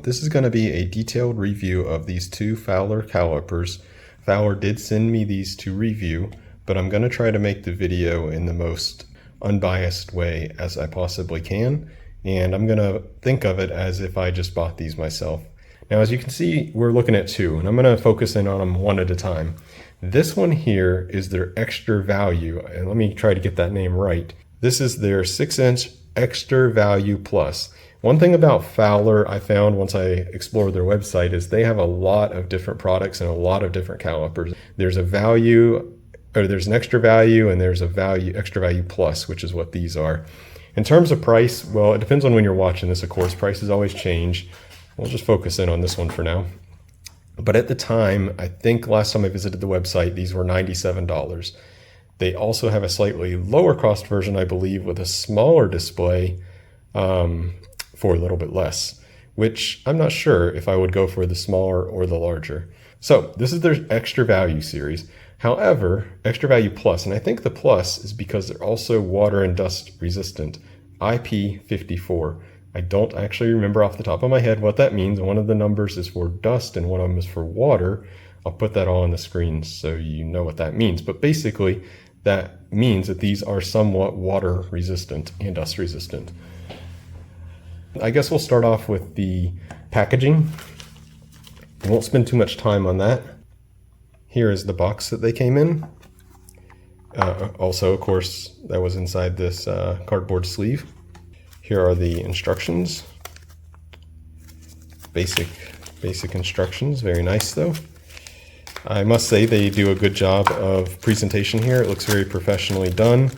This is going to be a detailed review of these two Fowler calipers. Fowler did send me these to review, but I'm going to try to make the video in the most unbiased way as I possibly can, and I'm going to think of it as if I just bought these myself. Now, as you can see, we're looking at two, and I'm going to focus in on them one at a time. This one here is their extra value, and let me try to get that name right. This is their 6-inch extra value plus. One thing about Fowler I found once I explored their website is they have a lot of different products and a lot of different calipers. There's a value, or there's an extra value, and there's a value, extra value plus, which is what these are. In terms of price, well, it depends on when you're watching this, of course. Prices always change. We'll just focus in on this one for now. But at the time, I think last time I visited the website, these were $97. They also have a slightly lower cost version, I believe, with a smaller display, for a little bit less, which I'm not sure if I would go for the smaller or the larger. So this is their extra value series. However, extra value plus, and I think the plus is because they're also water and dust resistant, IP54. I don't actually remember off the top of my head what that means. One of the numbers is for dust and one of them is for water. I'll put that all on the screen so you know what that means. But basically, that means that these are somewhat water resistant and dust resistant. I guess we'll start off with the packaging. I won't spend too much time on that. Here is the box that they came in. Also, of course, that was inside this cardboard sleeve. Here are the instructions. Basic instructions, very nice though. I must say they do a good job of presentation here. It looks very professionally done.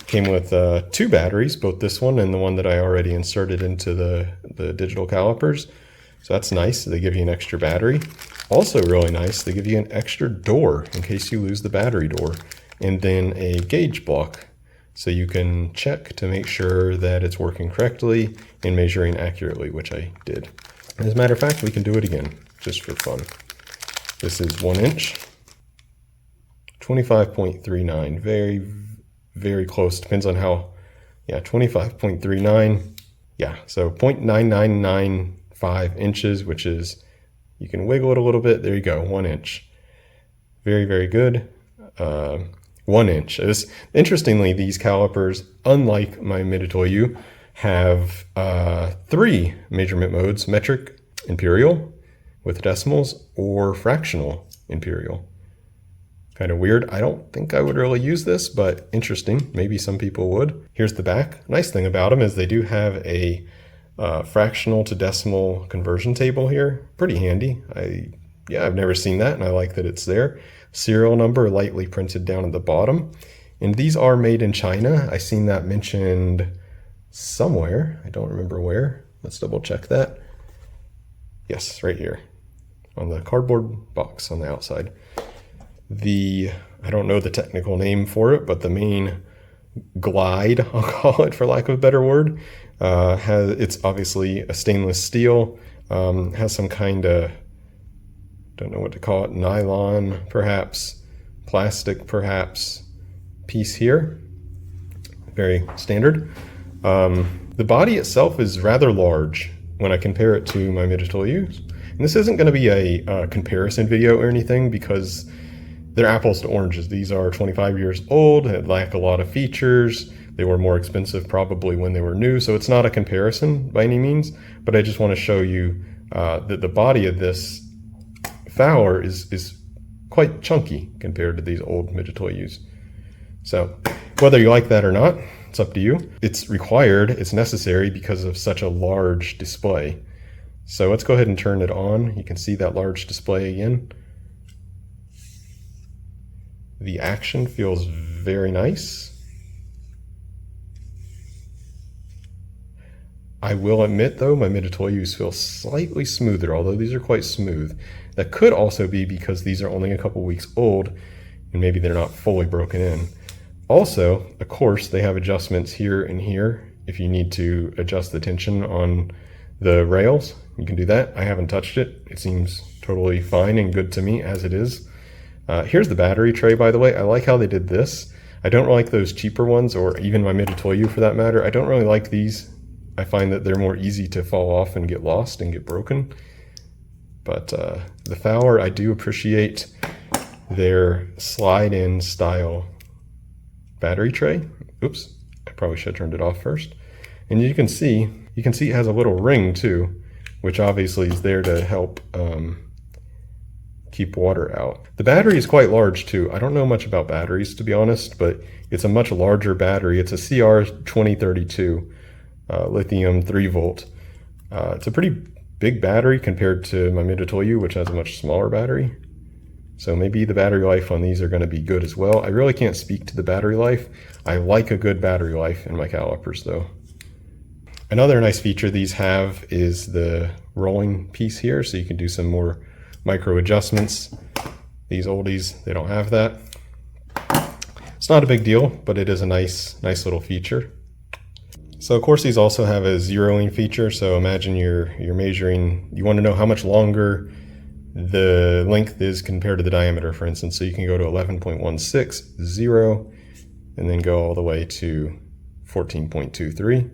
Came with 2 batteries, both this one and the one that I already inserted into the digital calipers. So that's nice. They give you an extra battery. Also really nice, they give you an extra door in case you lose the battery door. And then a gauge block so you can check to make sure that it's working correctly and measuring accurately, which I did. As a matter of fact, we can do it again just for fun. This is 1 inch, 25.39, very close, depends on how, yeah, 25.39, yeah, so 0.9995 inches, which is, you can wiggle it a little bit, there you go, 1 inch. Very good. 1 inch. Interestingly, these calipers, unlike my Mitutoyo, have 3 measurement modes: metric, imperial with decimals, or fractional imperial. Kind of weird. I don't think I would really use this, but interesting. Maybe some people would. Here's the back. Nice thing about them is they do have a fractional to decimal conversion table here. Pretty handy. I've never seen that, and I like that it's there. Serial number lightly printed down at the bottom. And these are made in China. I seen that mentioned somewhere. I don't remember where. Let's double check that. Yes, right here on the cardboard box on the outside. I don't know the technical name for it, but the main glide, I'll call it for lack of a better word, it's obviously a stainless steel, has some kind of, don't know what to call it, nylon perhaps, plastic perhaps, piece here. Very standard. The body itself is rather large when I compare it to my Mitutoyo. And this isn't going to be a comparison video or anything because they're apples to oranges. These are 25 years old, they lack a lot of features. They were more expensive probably when they were new, so it's not a comparison by any means, but I just want to show you that the body of this Fowler is quite chunky compared to these old Mitutoyos. So whether you like that or not, it's up to you. It's required, it's necessary because of such a large display. So let's go ahead and turn it on. You can see that large display again. The action feels very nice. I will admit though, my Mitutoyos feel slightly smoother, although these are quite smooth. That could also be because these are only a couple weeks old and maybe they're not fully broken in. Also, of course, they have adjustments here and here. If you need to adjust the tension on the rails, you can do that. I haven't touched it. It seems totally fine and good to me as it is. Here's the battery tray, by the way. I like how they did this. I don't like those cheaper ones, or even my Mitutoyo for that matter. I don't really like these I find that they're more easy to fall off and get lost and get broken. But the Fowler, I do appreciate their slide-in style battery tray. Oops, I probably should have turned it off first. And you can see it has a little ring too, which obviously is there to help keep water out. The battery is quite large too. I don't know much about batteries, to be honest, but it's a much larger battery. It's a CR2032 lithium 3 volt. It's a pretty big battery compared to my Mitutoyo, which has a much smaller battery. So maybe the battery life on these are going to be good as well. I really can't speak to the battery life. I like a good battery life in my calipers though. Another nice feature these have is the rolling piece here, so you can do some more micro adjustments. These oldies, they don't have that. It's not a big deal, but it is a nice little feature. So of course these also have a zeroing feature. So imagine you're measuring, you want to know how much longer the length is compared to the diameter, for instance. So you can go to 11.16, 0, and then go all the way to 14.23.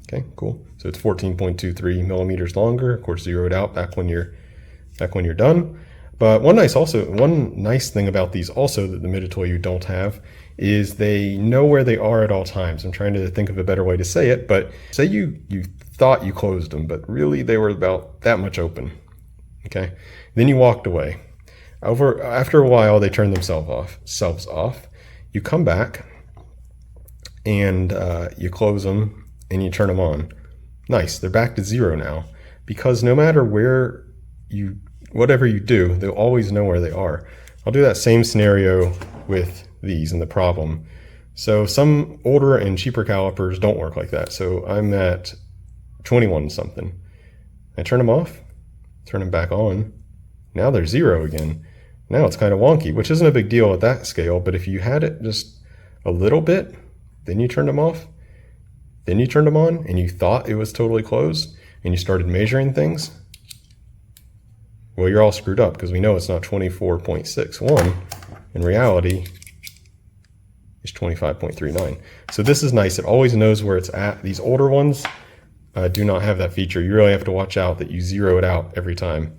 Okay, cool. So it's 14.23 millimeters longer. Of course, zeroed out back when you're done. But one nice thing about these also that the Mitutoyo don't have is they know where they are at all times. I'm trying to think of a better way to say it, but say you thought you closed them, but really they were about that much open. Okay, then you walked away. After a while, they turn themselves off. You come back and you close them and you turn them on. Nice, they're back to 0 now, because no matter whatever you do, they'll always know where they are. I'll do that same scenario with these and the problem. So some older and cheaper calipers don't work like that. So I'm at 21 something. I turn them off, turn them back on. Now they're 0 again. Now it's kind of wonky, which isn't a big deal at that scale, but if you had it just a little bit, then you turned them off, then you turned them on, and you thought it was totally closed, and you started measuring things, well, you're all screwed up, because we know it's not 24.61. In reality, it's 25.39. So this is nice. It always knows where it's at. These older ones do not have that feature. You really have to watch out that you zero it out every time.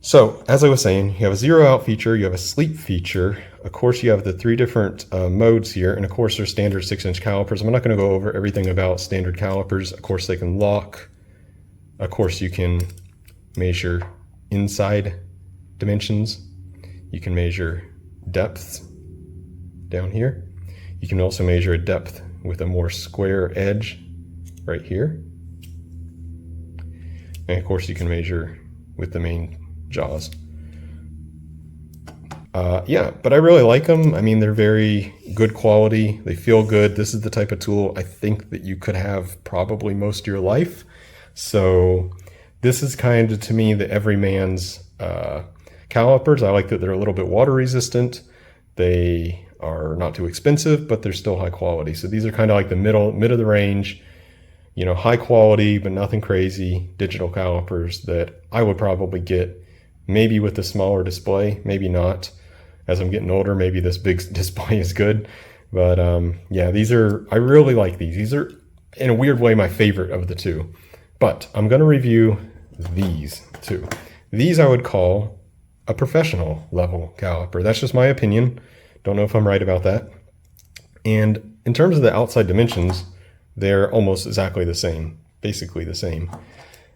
So as I was saying, you have a zero out feature, you have a sleep feature. Of course, you have the 3 different modes here. And of course, they're standard 6-inch calipers. I'm not going to go over everything about standard calipers. Of course, they can lock. Of course, you can measure inside dimensions. You can measure depths down here. You can also measure a depth with a more square edge right here. And of course, you can measure with the main jaws. Yeah, but I really like them. I mean, they're very good quality. They feel good. This is the type of tool I think that you could have probably most of your life. So this is kind of, to me, the everyman's calipers. I like that they're a little bit water resistant. They are not too expensive, but they're still high quality. So these are kind of like the mid of the range, you know, high quality, but nothing crazy digital calipers that I would probably get maybe with a smaller display, maybe not. As I'm getting older, maybe this big display is good. But yeah, I really like these. These are, in a weird way, my favorite of the 2. But I'm going to review these 2. These I would call a professional level caliper. That's just my opinion. Don't know if I'm right about that. And in terms of the outside dimensions, they're almost exactly the same, basically the same.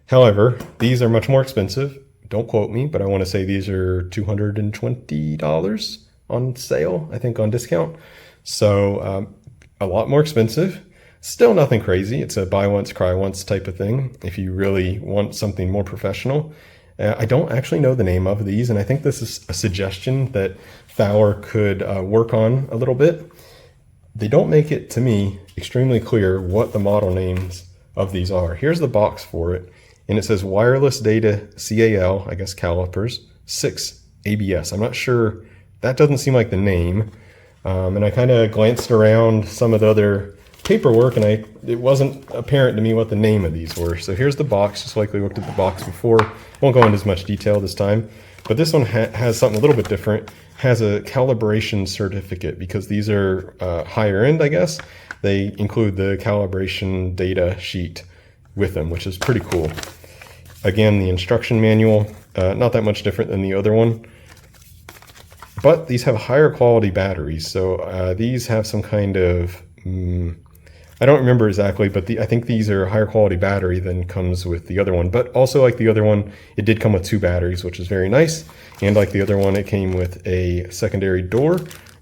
However, these are much more expensive. Don't quote me, but I want to say these are $220 on sale, I think on discount. So a lot more expensive. Still nothing crazy. It's a buy once, cry once type of thing if you really want something more professional. I don't actually know the name of these, and I think this is a suggestion that Fowler could work on a little bit. They don't make it, to me, extremely clear what the model names of these are. Here's the box for it. And it says wireless data CAL, I guess calipers, 6 ABS. I'm not sure, that doesn't seem like the name. And I kind of glanced around some of the other paperwork and it wasn't apparent to me what the name of these were. So here's the box, just like we looked at the box before. Won't go into as much detail this time, but this one has something a little bit different. Has a calibration certificate because these are higher end, I guess. they include the calibration data sheet with them, which is pretty cool. Again, the instruction manual, not that much different than the other one, but these have higher quality batteries. So these have some kind of, I don't remember exactly, but I think these are a higher quality battery than comes with the other one. But also like the other one, it did come with 2 batteries, which is very nice. And like the other one, it came with a secondary door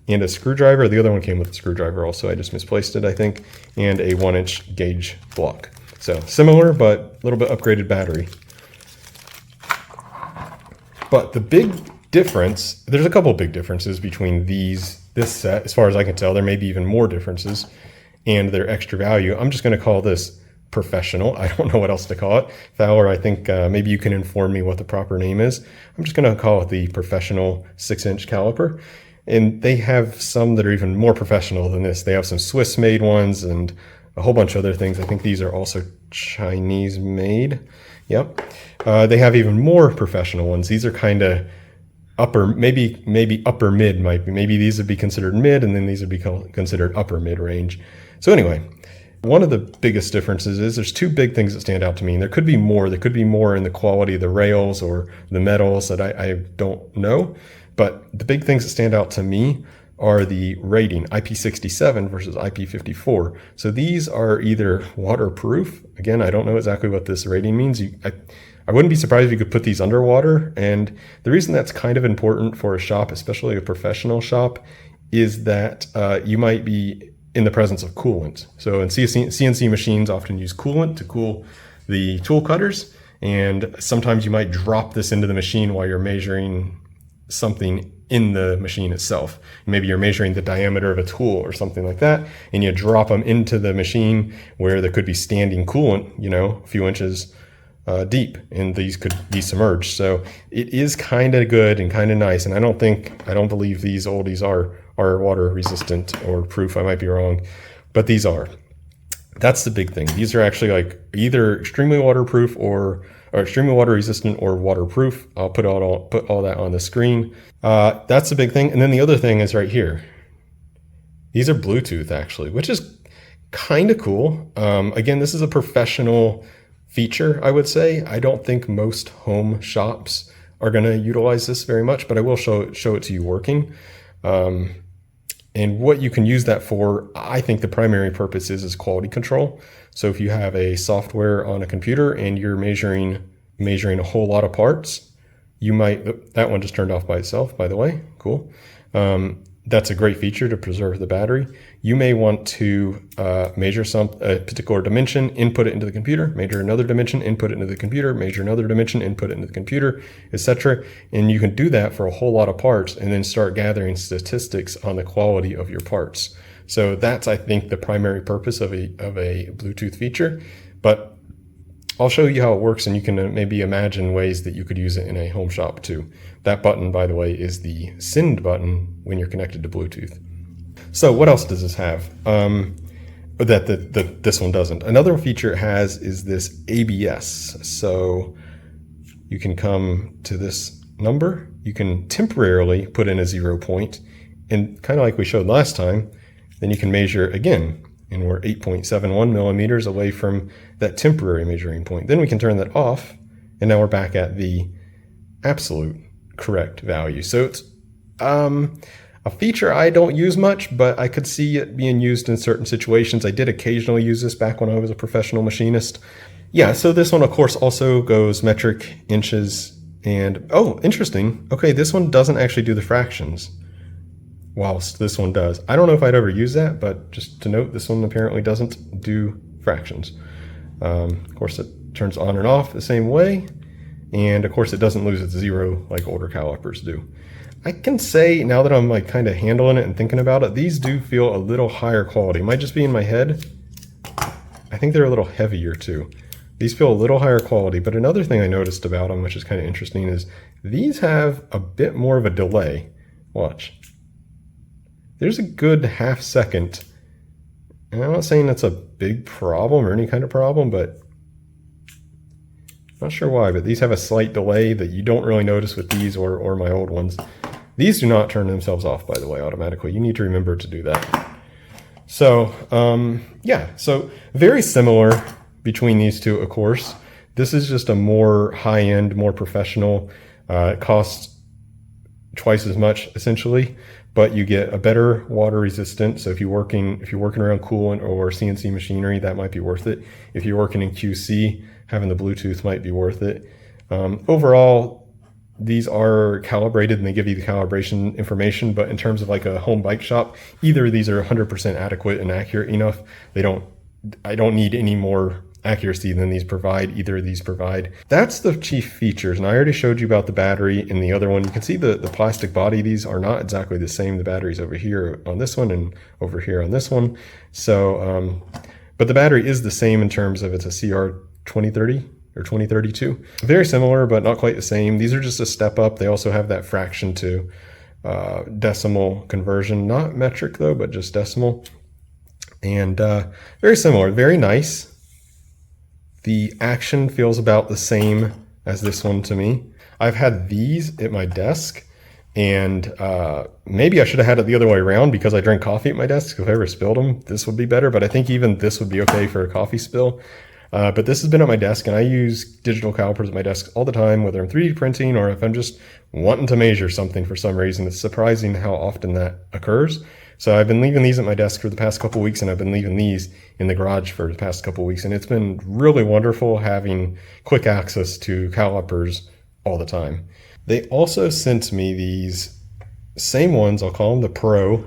and a screwdriver. The other one came with a screwdriver also. I just misplaced it, I think, and a 1-inch gauge block. So similar, but a little bit upgraded battery. But the big difference, there's a couple of big differences between this set, as far as I can tell. There may be even more differences, and their extra value. I'm just going to call this professional. I don't know what else to call it. Fowler, I think maybe you can inform me what the proper name is. I'm just going to call it the professional 6-inch caliper. And they have some that are even more professional than this. They have some Swiss-made ones and a whole bunch of other things. I think these are also Chinese-made. Yep. They have even more professional ones. These are kind of upper, maybe upper mid might be. Maybe these would be considered mid, and then these would be considered upper mid range. So anyway, one of the biggest differences is there's 2 big things that stand out to me. And there could be more. There could be more in the quality of the rails or the metals that I don't know. But the big things that stand out to me are the rating, IP67 versus IP54. So these are either waterproof. Again, I don't know exactly what this rating means. I wouldn't be surprised if you could put these underwater. And the reason that's kind of important for a shop, especially a professional shop, is that you might be in the presence of coolant. So in CNC machines often use coolant to cool the tool cutters. And sometimes you might drop this into the machine while you're measuring something in the machine itself. Maybe you're measuring the diameter of a tool or something like that, and you drop them into the machine where there could be standing coolant, a few inches deep, and these could be submerged. So it is kind of good and kind of nice. And I don't believe these oldies are water resistant or proof. I might be wrong, but these are. That's the big thing. These are actually like either extremely waterproof or extremely water resistant or waterproof. I'll put all that on the screen. That's the big thing. And then the other thing is right here. These are Bluetooth actually, which is kind of cool. Again, this is a professional feature, I would say. I don't think most home shops are going to utilize this very much, but I will show it to you working. And what you can use that for, I think the primary purpose is quality control. So if you have a software on a computer and you're measuring a whole lot of parts, you might, that one just turned off by itself, by the way, cool. That's a great feature to preserve the battery. You may want to measure a particular dimension, input it into the computer, measure another dimension, input it into the computer, measure another dimension, input it into the computer, etc. And you can do that for a whole lot of parts and then start gathering statistics on the quality of your parts. So that's, I think, the primary purpose of a Bluetooth feature. But I'll show you how it works, and you can maybe imagine ways that you could use it in a home shop too. That button, by the way, is the send button when you're connected to Bluetooth. So what else does this have that this one doesn't? Another feature it has is this ABS. So you can come to this number, you can temporarily put in a 0 point, and kind of like we showed last time, then you can measure again. And we're 8.71 millimeters away from that temporary measuring point. Then we can turn that off, and now we're back at the absolute correct value. So it's a feature I don't use much, but I could see it being used in certain situations. I did occasionally use this back when I was a professional machinist. Yeah, so this one, of course, also goes metric, inches, and oh, interesting. Okay, this one doesn't actually do the fractions, whilst this one does. I don't know if I'd ever use that, but just to note, this one apparently doesn't do fractions. Of course, it turns on and off the same way, and of course, it doesn't lose its 0 like older calipers do. I can say, now that I'm like kind of handling it and thinking about it, these do feel a little higher quality. It might just be in my head. I think they're a little heavier too. These feel a little higher quality, but another thing I noticed about them, which is kind of interesting, is these have a bit more of a delay. Watch. There's a good half second. And I'm not saying that's a big problem or any kind of problem, but not sure why, but these have a slight delay that you don't really notice with these or my old ones. These do not turn themselves off, by the way, automatically. You need to remember to do that. So yeah, so very similar between these two, of course. This is just a more high-end, more professional. It costs twice as much essentially, but you get a better water resistance. So if you're working around coolant or CNC machinery, that might be worth it. If you're working in QC, having the Bluetooth might be worth it. Overall, these are calibrated and they give you the calibration information, but in terms of like a home bike shop, either of these are 100% adequate and accurate enough. I don't need any more accuracy than these provide. Either of these provide. That's the chief features. And I already showed you about the battery in the other one. You can see the plastic body. These are not exactly the same. The battery's over here on this one and over here on this one. So, but the battery is the same in terms of it's a CR2030 or 2032. Very similar, but not quite the same. These are just a step up. They also have that fraction to decimal conversion, not metric though, but just decimal. And very similar, very nice. The action feels about the same as this one to me. I've had these at my desk, and maybe I should have had it the other way around because I drink coffee at my desk. If I ever spilled them, this would be better, but I think even this would be okay for a coffee spill. But this has been at my desk, and I use digital calipers at my desk all the time, whether I'm 3D printing or if I'm just wanting to measure something for some reason. It's surprising how often that occurs. So I've been leaving these at my desk for the past couple of weeks, and I've been leaving these in the garage for the past couple of weeks. And it's been really wonderful having quick access to calipers all the time. They also sent me these same ones, I'll call them the Pro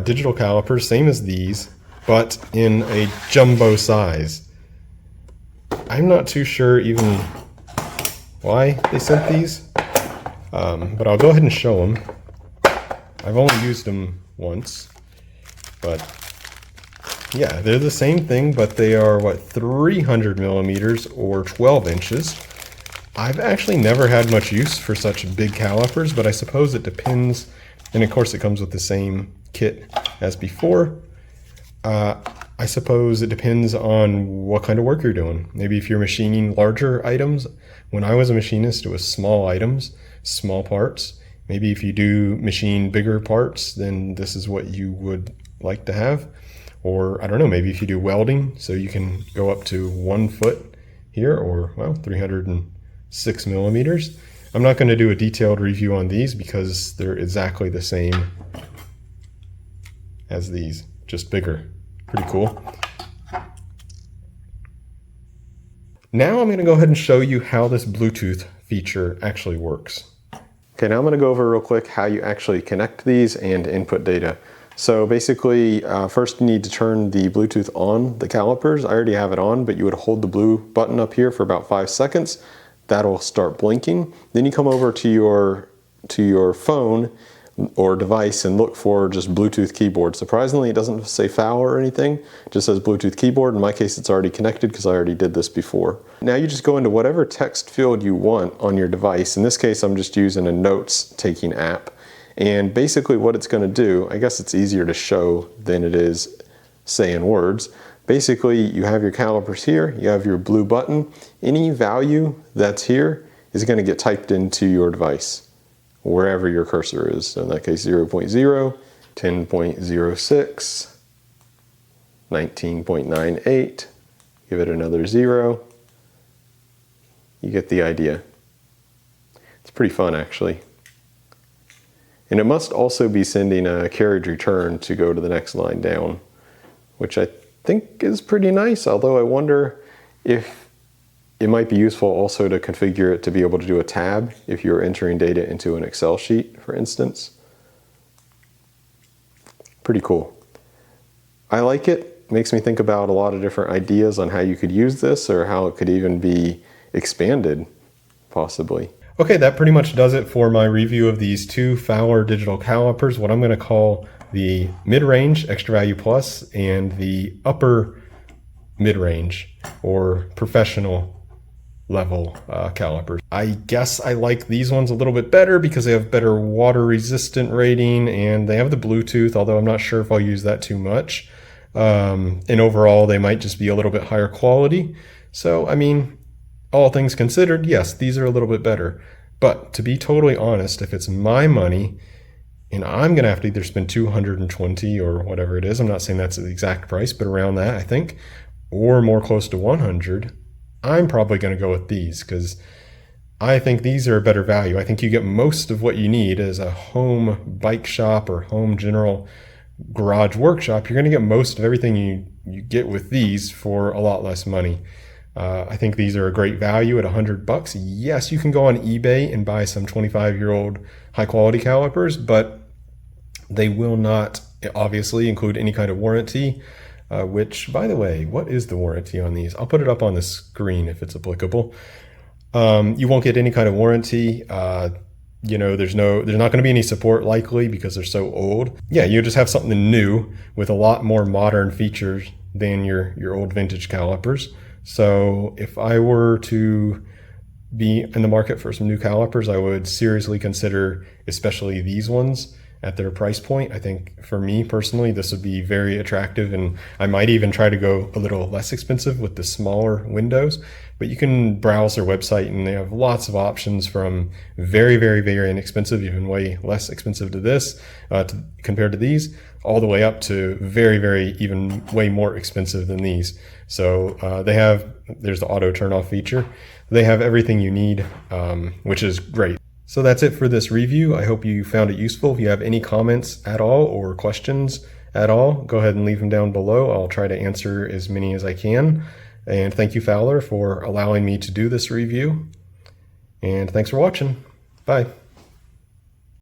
digital calipers, same as these, but in a jumbo size. I'm not too sure even why they sent these, but I'll go ahead and show them. I've only used them once, but yeah, they're the same thing, but they are what, 300 millimeters or 12 inches. I've actually never had much use for such big calipers, but I suppose it depends. And of course it comes with the same kit as before. I suppose it depends on what kind of work you're doing. Maybe if you're machining larger items. When I was a machinist, it was small items, small parts. Maybe if you do machine bigger parts, then this is what you would like to have. Or I don't know, maybe if you do welding, so you can go up to 1 foot here, or well, 306 millimeters. I'm not going to do a detailed review on these because they're exactly the same as these, just bigger. Pretty cool. Now I'm going to go ahead and show you how this Bluetooth feature actually works. Okay, now I'm going to go over real quick how you actually connect these and input data. So basically, first you need to turn the Bluetooth on the calipers. I already have it on, but you would hold the blue button up here for about 5 seconds. That'll start blinking. Then you come over to your phone or device and look for just Bluetooth keyboard. Surprisingly, it doesn't say Fowler or anything. It just says Bluetooth keyboard. In my case, it's already connected because I already did this before. Now you just go into whatever text field you want on your device. In this case, I'm just using a notes-taking app. And basically what it's going to do, I guess it's easier to show than it is saying words. Basically, you have your calipers here, you have your blue button. Any value that's here is going to get typed into your device, wherever your cursor is. So in that case, 0.0, 10.06, 19.98, give it another 0. You get the idea. It's pretty fun, actually. And it must also be sending a carriage return to go to the next line down, which I think is pretty nice, although I wonder if it might be useful also to configure it to be able to do a tab if you're entering data into an Excel sheet, for instance. Pretty cool. I like it. Makes me think about a lot of different ideas on how you could use this or how it could even be expanded, possibly. Okay, that pretty much does it for my review of these two Fowler digital calipers, what I'm going to call the mid-range Extra Value Plus and the upper mid-range or professional level calipers. I guess I like these ones a little bit better because they have better water resistant rating and they have the Bluetooth, although I'm not sure if I'll use that too much. And overall, they might just be a little bit higher quality. So, I mean, all things considered, yes, these are a little bit better. But to be totally honest, if it's my money and I'm going to have to either spend 220 or whatever it is. I'm not saying that's the exact price, but around that, I think, or more close to 100, I'm probably going to go with these because I think these are a better value. I think you get most of what you need as a home bike shop or home general garage workshop. You're going to get most of everything you get with these for a lot less money. I think these are a great value at $100. Yes, you can go on eBay and buy some 25-year-old high quality calipers, but they will not obviously include any kind of warranty, which, by the way, what is the warranty on these? I'll put it up on the screen if it's applicable. You won't get any kind of warranty. There's not going to be any support likely because they're so old. Yeah, you just have something new with a lot more modern features than your old vintage calipers. So if I were to be in the market for some new calipers, I would seriously consider especially these ones at their price point. I think for me personally, this would be very attractive, and I might even try to go a little less expensive with the smaller windows. But you can browse their website and they have lots of options from very, very, very inexpensive, even way less expensive to this compared to these, all the way up to very, very, even way more expensive than these. So there's the auto turn off feature. They have everything you need, which is great. So that's it for this review. I hope you found it useful. If you have any comments at all or questions at all, go ahead and leave them down below. I'll try to answer as many as I can. And thank you, Fowler, for allowing me to do this review. And thanks for watching. Bye.